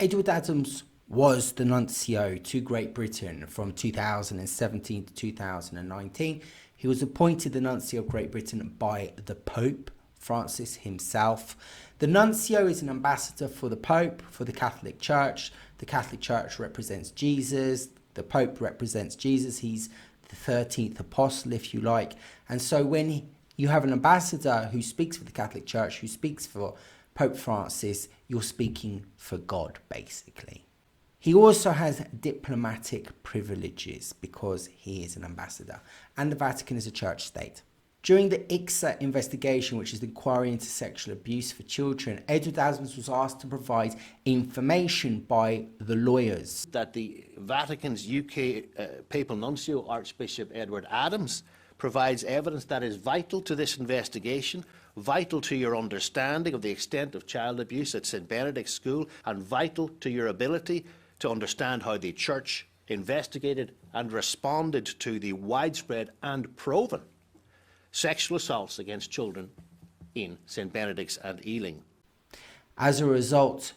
Edward Adams was the nuncio to Great Britain from 2017 to 2019. He was appointed the nuncio of Great Britain by the Pope Francis himself. The nuncio is an ambassador for the Pope, for the Catholic Church. The Catholic Church represents Jesus. The Pope represents Jesus. He's the 13th apostle, if you like. And so when you have an ambassador who speaks for the Catholic Church, who speaks for Pope Francis, you're speaking for God, basically. He also has diplomatic privileges because he is an ambassador, and the Vatican is a church state. During the IICSA investigation, which is the inquiry into sexual abuse for children, Edward Adams was asked to provide information by the lawyers. That the Vatican's UK Papal Nuncio, Archbishop Edward Adams, provides evidence that is vital to this investigation, vital to your understanding of the extent of child abuse at St Benedict's School, and vital to your ability to understand how the Church investigated and responded to the widespread and proven sexual assaults against children in St Benedict's and Ealing. As a result,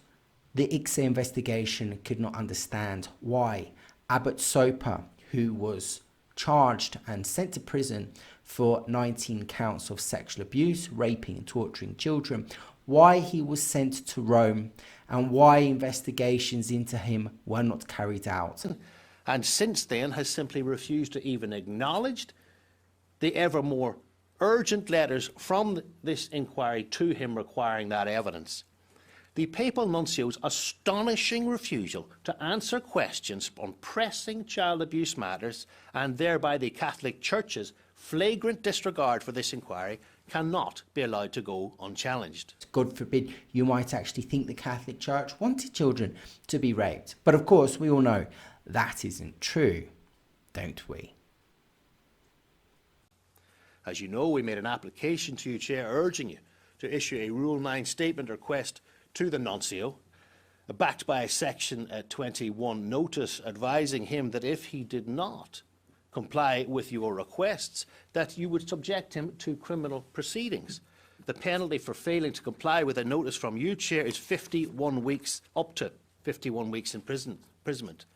the IICSA investigation could not understand why Abbot Shipperlee, who was charged and sent to prison for 19 counts of sexual abuse, raping and torturing children, why he was sent to Rome and why investigations into him were not carried out. And since then has simply refused to even acknowledge the ever more urgent letters from this inquiry to him requiring that evidence. The Papal Nuncio's astonishing refusal to answer questions on pressing child abuse matters, and thereby the Catholic Church's flagrant disregard for this inquiry, cannot be allowed to go unchallenged. God forbid you might actually think the Catholic Church wanted children to be raped. But of course, we all know that isn't true, don't we? As you know, we made an application to you, Chair, urging you to issue a Rule 9 statement request to the Nuncio, backed by a Section 21 notice advising him that if he did not comply with your requests, that you would subject him to criminal proceedings. The penalty for failing to comply with a notice from you, Chair, is 51 weeks, up to 51 weeks imprisonment.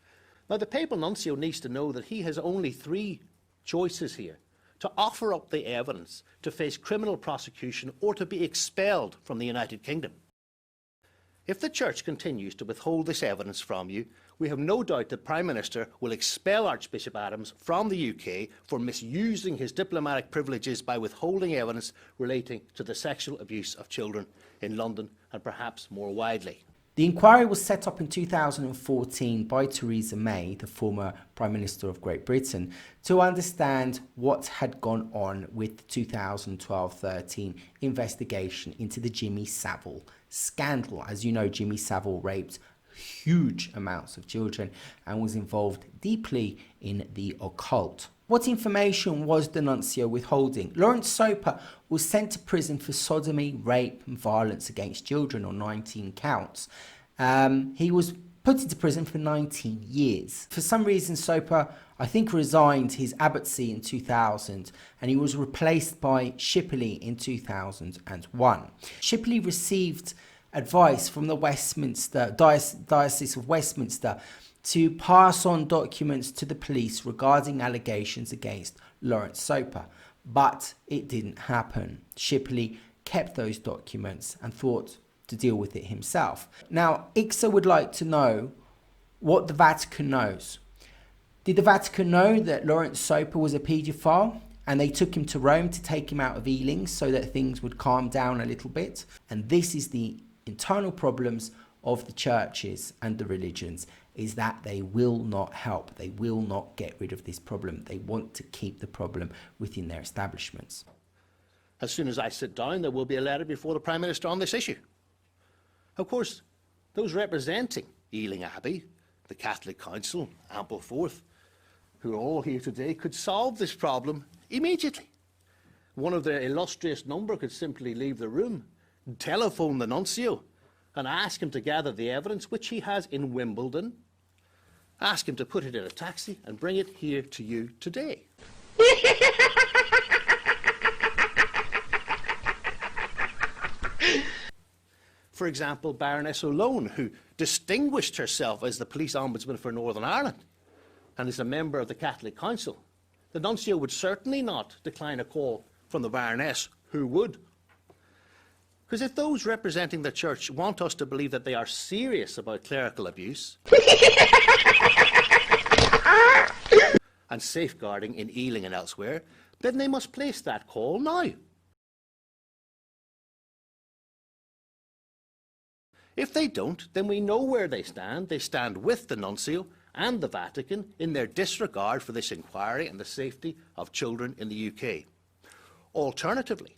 Now, the Papal Nuncio needs to know that he has only 3 choices here: to offer up the evidence, to face criminal prosecution, or to be expelled from the United Kingdom. If the Church continues to withhold this evidence from you, we have no doubt the Prime Minister will expel Archbishop Adams from the UK for misusing his diplomatic privileges by withholding evidence relating to the sexual abuse of children in London and perhaps more widely. The inquiry was set up in 2014 by Theresa May, the former Prime Minister of Great Britain, to understand what had gone on with the 2012-13 investigation into the Jimmy Savile scandal. As you know, Jimmy Savile raped huge amounts of children and was involved deeply in the occult. What information was the Nuncio withholding? Lawrence Soper was sent to prison for sodomy, rape and violence against children on 19 counts. He was put into prison for 19 years. For some reason, Soper, I think, resigned his abbotsy in 2000 and he was replaced by Shipperlee in 2001. Shipperlee received advice from the Diocese of Westminster to pass on documents to the police regarding allegations against Lawrence Soper, but it didn't happen. Shipperlee kept those documents and thought to deal with it himself. Now, IICSA would like to know what the Vatican knows. Did the Vatican know that Lawrence Soper was a paedophile and they took him to Rome to take him out of Ealing so that things would calm down a little bit? And this is the internal problems of the churches and the religions, is that they will not help. They will not get rid of this problem. They want to keep the problem within their establishments. As soon as I sit down, there will be a letter before the Prime Minister on this issue. Of course, those representing Ealing Abbey, the Catholic Council, Ampleforth, who are all here today, could solve this problem immediately. One of their illustrious number could simply leave the room, telephone the Nuncio, and ask him to gather the evidence, which he has in Wimbledon, ask him to put it in a taxi and bring it here to you today. for example, Baroness O'Lone, who distinguished herself as the police ombudsman for Northern Ireland and is a member of the Catholic Council. The Nuncio would certainly not decline a call from the Baroness, who would. Because if those representing the Church want us to believe that they are serious about clerical abuse and safeguarding in Ealing and elsewhere, then they must place that call now. If they don't, then we know where they stand. They stand with the Nuncio and the Vatican in their disregard for this inquiry and the safety of children in the UK. Alternatively,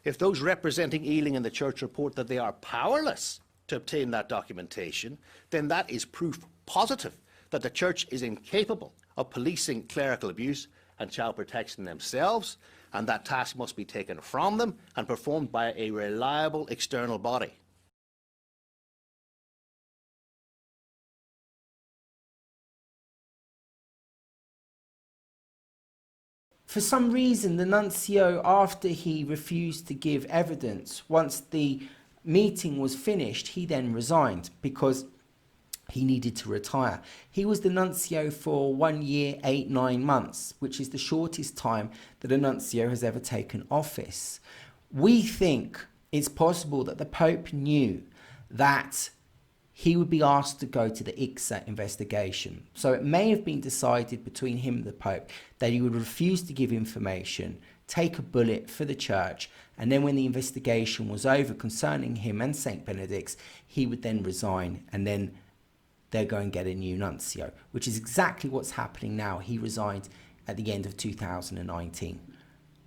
if those representing Ealing and the Church report that they are powerless to obtain that documentation, then that is proof positive that the Church is incapable of policing clerical abuse and child protection themselves, and that task must be taken from them and performed by a reliable external body. For some reason, the Nuncio, after he refused to give evidence, once the meeting was finished, he then resigned because he needed to retire. He was the Nuncio for 1 year, 8-9 months, which is the shortest time that a Nuncio has ever taken office. We think it's possible that the Pope knew that he would be asked to go to the IICSA investigation. So it may have been decided between him and the Pope that he would refuse to give information, take a bullet for the Church, and then when the investigation was over concerning him and St. Benedict's, he would then resign, and then they'll go and get a new Nuncio, which is exactly what's happening now. He resigned at the end of 2019.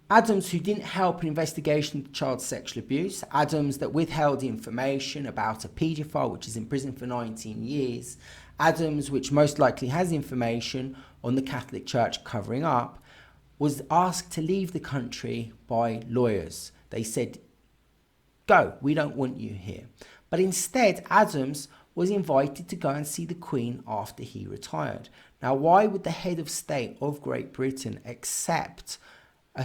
Adams, who didn't help an investigation into child sexual abuse, Adams that withheld information about a paedophile which is in prison for 19 years, Adams which most likely has information on the Catholic Church covering up, was asked to leave the country by lawyers. They said, go, we don't want you here. But instead, Adams was invited to go and see the Queen after he retired. Now, why would the head of state of Great Britain accept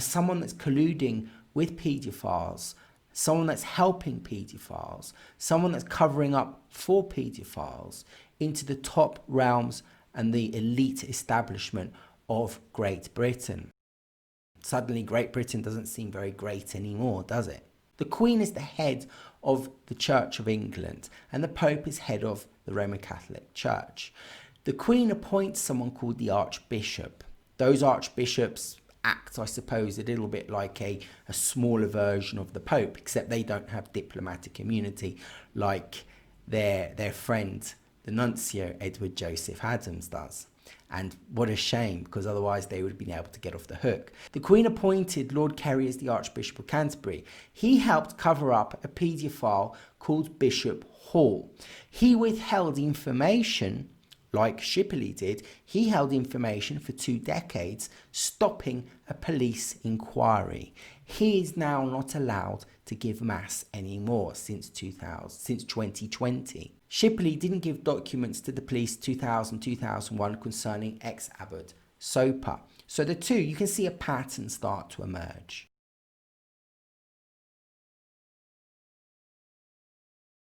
someone that's colluding with paedophiles, someone that's helping paedophiles, someone that's covering up for paedophiles into the top realms and the elite establishment of Great Britain? Suddenly Great Britain doesn't seem very great anymore, does it? The Queen is the head of the Church of England and the Pope is head of the Roman Catholic Church. The Queen appoints someone called the Archbishop. Those archbishops act, I suppose, a little bit like a smaller version of the Pope, except they don't have diplomatic immunity like their friend, the Nuncio Edward Joseph Adams does. And what a shame, because otherwise they would have been able to get off the hook. The Queen appointed Lord Kerry as the Archbishop of Canterbury. He helped cover up a paedophile called Bishop Hall. He withheld information like Shipperlee did. He held information for 2 decades, stopping a police inquiry. He is now not allowed to give mass anymore since 2020. Shipperlee didn't give documents to the police 2000-2001 concerning ex-Abbot Shipperlee. So the two, you can see a pattern start to emerge.